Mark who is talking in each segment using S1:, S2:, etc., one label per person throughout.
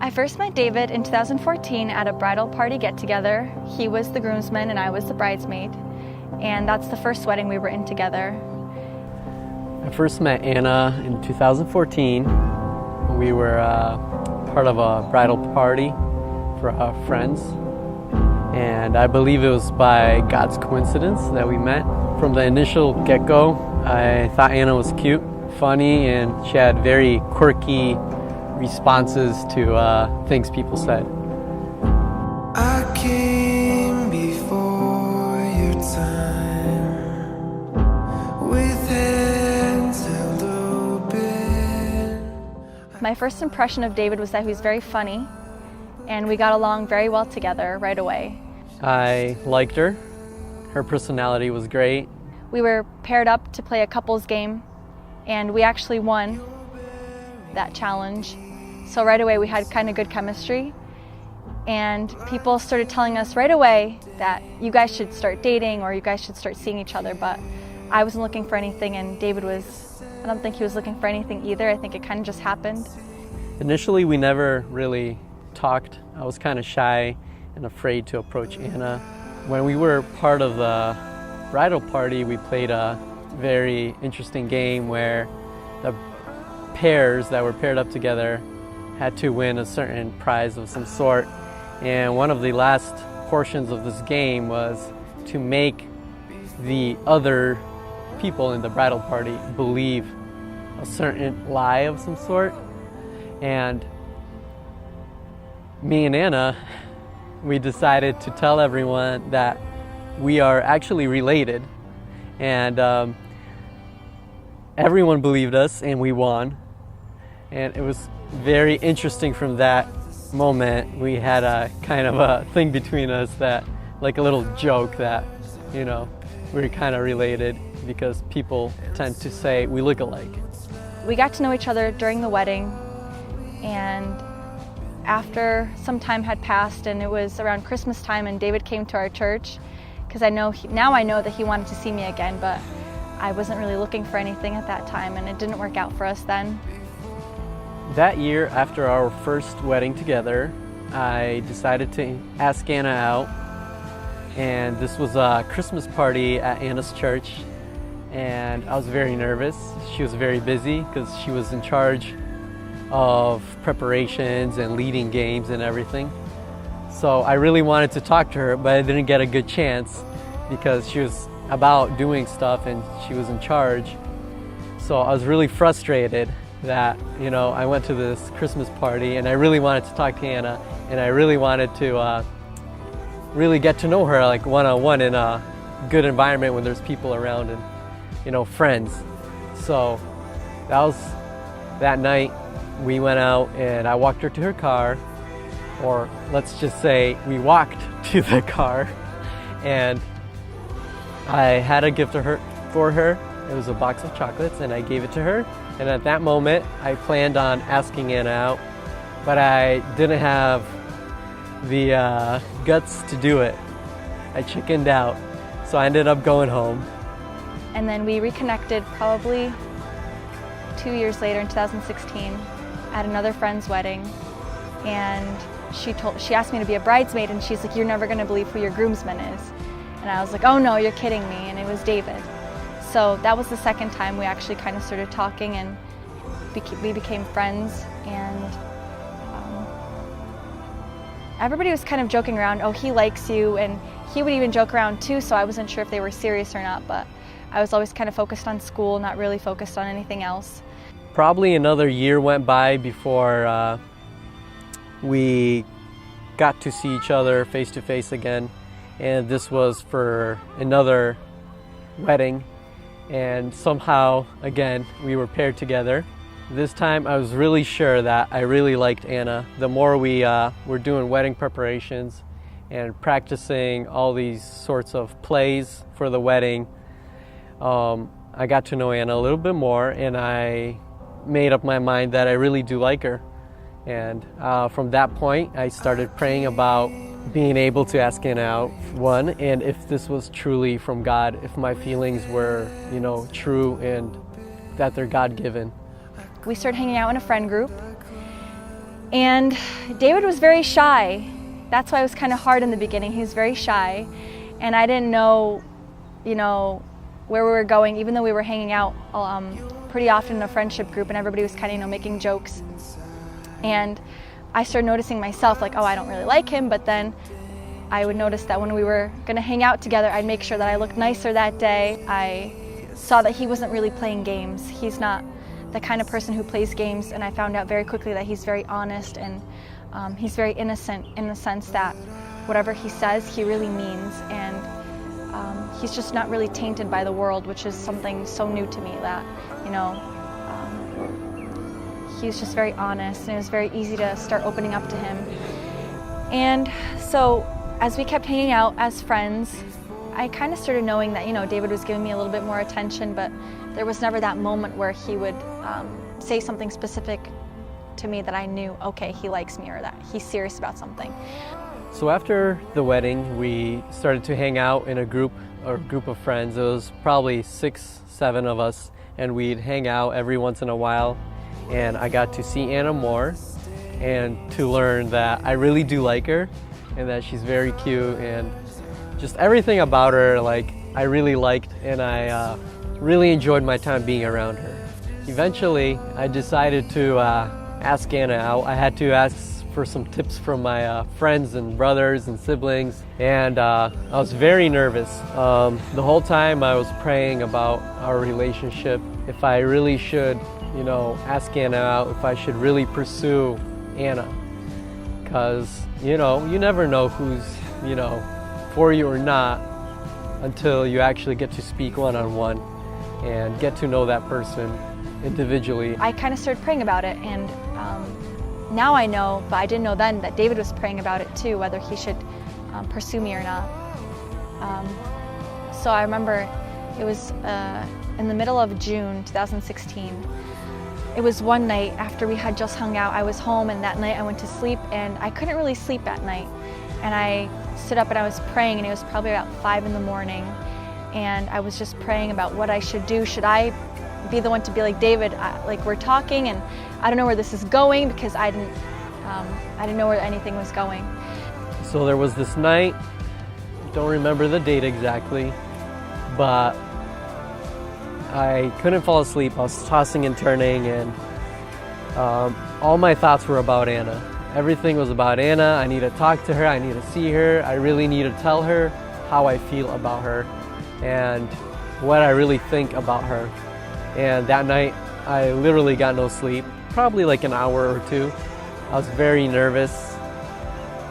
S1: I first met David in 2014 at a bridal party get-together. He was the groomsman and I was the bridesmaid, and that's the first wedding we were in together.
S2: I first met Anna in 2014. We were part of a bridal party for friends, and I believe it was by God's coincidence that we met. From the initial get-go, I thought Anna was cute, funny, and she had very quirky responses to things people said.
S3: I came before your time with hands held open.
S1: My first impression of David was that he was very funny, and we got along very well together right away.
S2: I liked her. Her personality was great.
S1: We were paired up to play a couples game, and we actually won that challenge. So right away we had kind of good chemistry, and people started telling us right away that you guys should start dating or you guys should start seeing each other, but I wasn't looking for anything, and David was, I don't think he was looking for anything either. I think it kind of just happened.
S2: Initially we never really talked. I was kind of shy and afraid to approach Anna. When we were part of the bridal party, we played a very interesting game where the pairs that were paired up together had to win a certain prize of some sort. And one of the last portions of this game was to make the other people in the bridal party believe a certain lie of some sort. And me and Anna, we decided to tell everyone that we are actually related. And everyone believed us, and we won. And it was very interesting from that moment. We had a kind of a thing between us, that like a little joke that, you know, we're kind of related because people tend to say we look alike.
S1: We got to know each other during the wedding, and after some time had passed, and it was around Christmas time, and David came to our church, because now I know that he wanted to see me again, but I wasn't really looking for anything at that time, and it didn't work out for us then.
S2: That year, after our first wedding together, I decided to ask Anna out, and this was a Christmas party at Anna's church, and I was very nervous. She was very busy because she was in charge of preparations and leading games and everything. So I really wanted to talk to her, but I didn't get a good chance because she was about doing stuff and she was in charge. So I was really frustrated that, you know, I went to this Christmas party and I really wanted to talk to Anna, and I really wanted to really get to know her like one-on-one in a good environment when there's people around and, you know, friends. So that was that night. We went out and I walked her to her car, or let's just say we walked to the car, and I had a gift for her. It was a box of chocolates, and I gave it to her. And at that moment, I planned on asking Anna out, but I didn't have the guts to do it. I chickened out, so I ended up going home.
S1: And then we reconnected probably 2 years later in 2016 at another friend's wedding, and she asked me to be a bridesmaid, and she's like, "You're never gonna believe who your groomsman is." And I was like, "Oh no, you're kidding me," and it was David. So that was the second time we actually kind of started talking, and we became friends, and everybody was kind of joking around, "Oh, he likes you," and he would even joke around too, so I wasn't sure if they were serious or not, but I was always kind of focused on school, not really focused on anything else.
S2: Probably another year went by before we got to see each other face to face again, and this was for another wedding, and somehow again we were paired together. This time I was really sure that I really liked Anna. The more we were doing wedding preparations and practicing all these sorts of plays for the wedding, I got to know Anna a little bit more, and I made up my mind that I really do like her. And from that point, I started praying about being able to ask Anna out, one, and if this was truly from God, if my feelings were, you know, true and that they're God-given.
S1: We started hanging out in a friend group, And David was very shy. That's why it was kind of hard in the beginning. He was very shy, and I didn't know, where we were going, even though we were hanging out pretty often in a friendship group and everybody was kind of, making jokes. And I started noticing myself, like, oh, I don't really like him, but then I would notice that when we were gonna hang out together, I'd make sure that I looked nicer that day. I saw that he wasn't really playing games. He's not the kind of person who plays games, and I found out very quickly that he's very honest and he's very innocent in the sense that whatever he says, he really means, and he's just not really tainted by the world, which is something so new to me that, he's just very honest, and it was very easy to start opening up to him. And so as we kept hanging out as friends, I kind of started knowing that, David was giving me a little bit more attention, but there was never that moment where he would say something specific to me that I knew, okay, he likes me, or that he's serious about something.
S2: So after the wedding, we started to hang out in a group of friends. It was probably 6, 7 of us, and we'd hang out every once in a while. And I got to see Anna more and to learn that I really do like her and that she's very cute, and just everything about her, like, I really liked, and I really enjoyed my time being around her. Eventually, I decided to ask Anna out. I had to ask for some tips from my friends and brothers and siblings, and I was very nervous. The whole time I was praying about our relationship, if I really should, ask Anna out, if I should really pursue Anna, because, you never know who's, for you or not until you actually get to speak one-on-one and get to know that person individually.
S1: I kind of started praying about it, and now I know, but I didn't know then, that David was praying about it too, whether he should pursue me or not. So I remember it was in the middle of June 2016. It was one night after we had just hung out. I was home, and that night I went to sleep, and I couldn't really sleep at night. And I stood up and I was praying, and it was probably about 5 in the morning. And I was just praying about what I should do. Should I be the one to be like, David, like, we're talking and I don't know where this is going, because I didn't know where anything was going.
S2: So there was this night, don't remember the date exactly, but I couldn't fall asleep. I was tossing and turning, and all my thoughts were about Anna. Everything was about Anna. I need to talk to her. I need to see her. I really need to tell her how I feel about her and what I really think about her. And that night, I literally got no sleep, probably like an hour or 2. I was very nervous.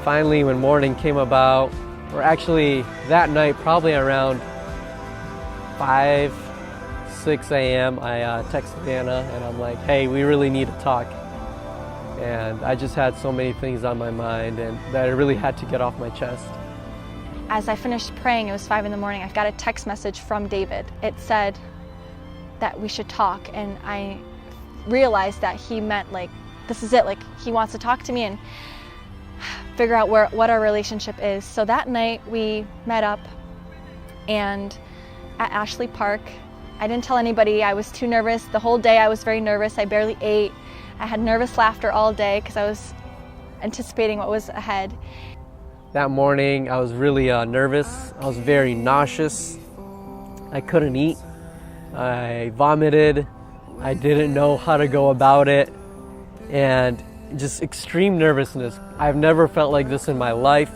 S2: Finally, when morning came about, or actually that night, probably around 5, 6 a.m., I texted Anna, and I'm like, hey, we really need to talk. And I just had so many things on my mind, and that I really had to get off my chest.
S1: As I finished praying, it was 5 in the morning, I got a text message from David. It said that we should talk, and I realized that he meant, like, this is it, like, he wants to talk to me and figure out what our relationship is. So that night we met up, and at Ashley Park, I didn't tell anybody. I was too nervous. The whole day I was very nervous. I barely ate. I had nervous laughter all day because I was anticipating what was ahead.
S2: That morning I was really nervous. I was very nauseous. I couldn't eat. I vomited. I didn't know how to go about it, and just extreme nervousness. I've never felt like this in my life.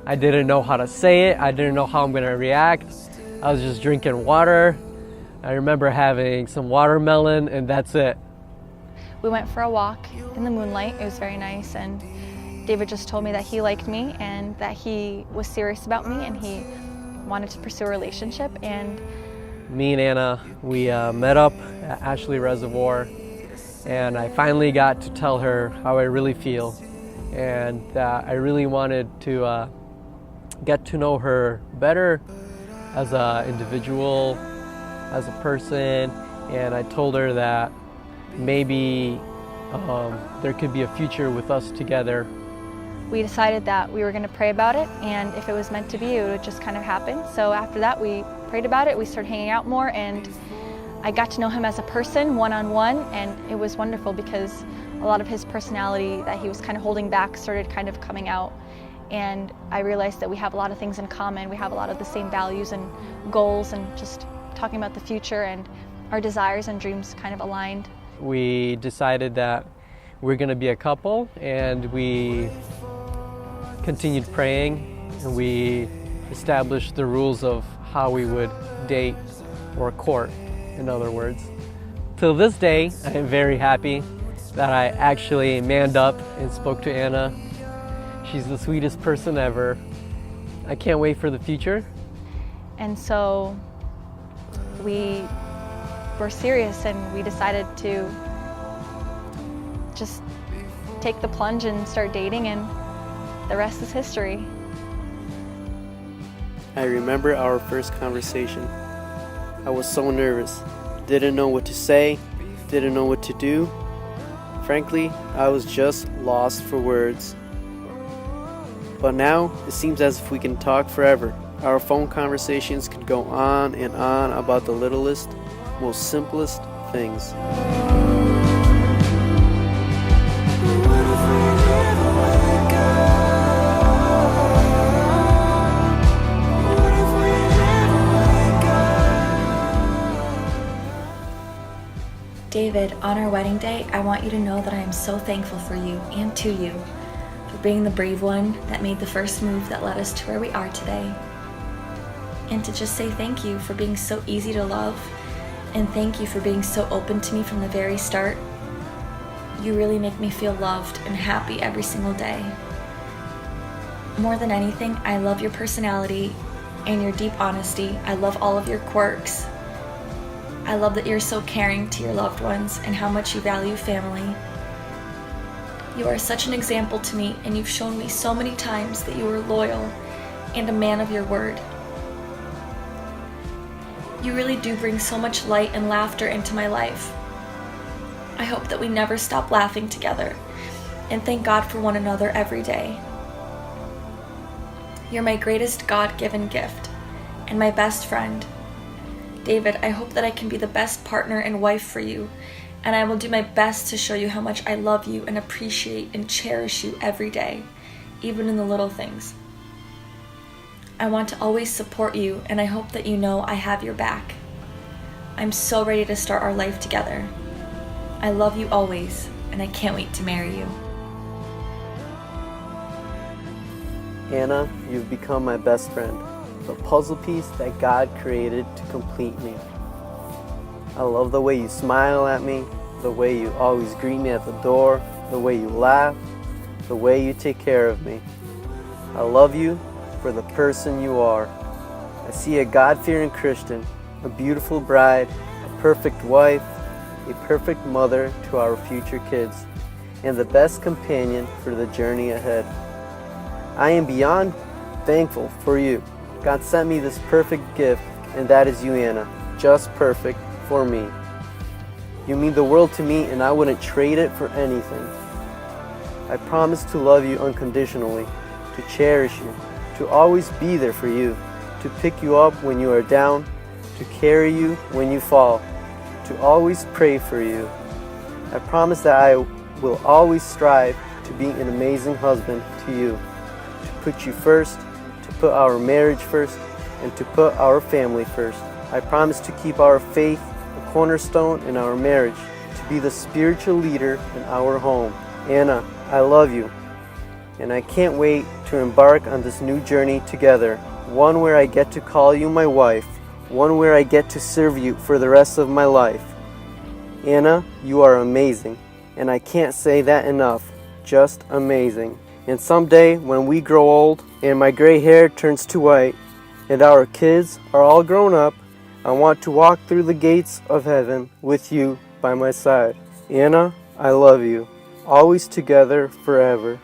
S2: I didn't know how to say it. I didn't know how I'm going to react. I was just drinking water. I remember having some watermelon, and that's it.
S1: We went for a walk in the moonlight. It was very nice, and David just told me that he liked me and that he was serious about me and he wanted to pursue a relationship. And
S2: me and Anna, we met up at Ashley Reservoir, and I finally got to tell her how I really feel, and that I really wanted to get to know her better as an individual, as a person, and I told her that maybe there could be a future with us together.
S1: We decided that we were going to pray about it, and if it was meant to be, it would just kind of happen. So after that, we prayed about it, we started hanging out more, and I got to know him as a person, one-on-one, and it was wonderful because a lot of his personality that he was kind of holding back started kind of coming out. And I realized that we have a lot of things in common. We have a lot of the same values and goals, and just talking about the future, and our desires and dreams kind of aligned.
S2: We decided that we're going to be a couple, and we continued praying, and we established the rules of how we would date or court, in other words. Till this day, I am very happy that I actually manned up and spoke to Anna. She's the sweetest person ever. I can't wait for the future.
S1: And so we were serious, and we decided to just take the plunge and start dating, and the rest is history.
S4: I remember our first conversation. I was so nervous. Didn't know what to say, didn't know what to do. Frankly, I was just lost for words. But now, it seems as if we can talk forever. Our phone conversations could go on and on about the littlest, most simplest things.
S5: David, on our wedding day, I want you to know that I am so thankful for you and to you for being the brave one that made the first move that led us to where we are today. And to just say thank you for being so easy to love, and thank you for being so open to me from the very start. You really make me feel loved and happy every single day. More than anything, I love your personality and your deep honesty. I love all of your quirks. I love that you're so caring to your loved ones and how much you value family. You are such an example to me, and you've shown me so many times that you are loyal and a man of your word. You really do bring so much light and laughter into my life. I hope that we never stop laughing together, and thank God for one another every day. You're my greatest God-given gift and my best friend. David, I hope that I can be the best partner and wife for you, and I will do my best to show you how much I love you and appreciate and cherish you every day, even in the little things. I want to always support you, and I hope that you know I have your back. I'm so ready to start our life together. I love you always, and I can't wait to marry you.
S4: Anna, you've become my best friend, the puzzle piece that God created to complete me. I love the way you smile at me, the way you always greet me at the door, the way you laugh, the way you take care of me. I love you for the person you are. I see a God-fearing Christian, a beautiful bride, a perfect wife, a perfect mother to our future kids, and the best companion for the journey ahead. I am beyond thankful for you. God sent me this perfect gift, and that is you, Anna. Just perfect for me. You mean the world to me, and I wouldn't trade it for anything. I promise to love you unconditionally, to cherish you, to always be there for you, to pick you up when you are down, to carry you when you fall, to always pray for you. I promise that I will always strive to be an amazing husband to you, to put you first, to put our marriage first, and to put our family first. I promise to keep our faith a cornerstone in our marriage, to be the spiritual leader in our home. Anna, I love you, and I can't wait to embark on this new journey together, one where I get to call you my wife, one where I get to serve you for the rest of my life. Anna, you are amazing, and I can't say that enough, just amazing. And someday, when we grow old, and my gray hair turns to white, and our kids are all grown up, I want to walk through the gates of heaven with you by my side. Anna, I love you. Always together, forever.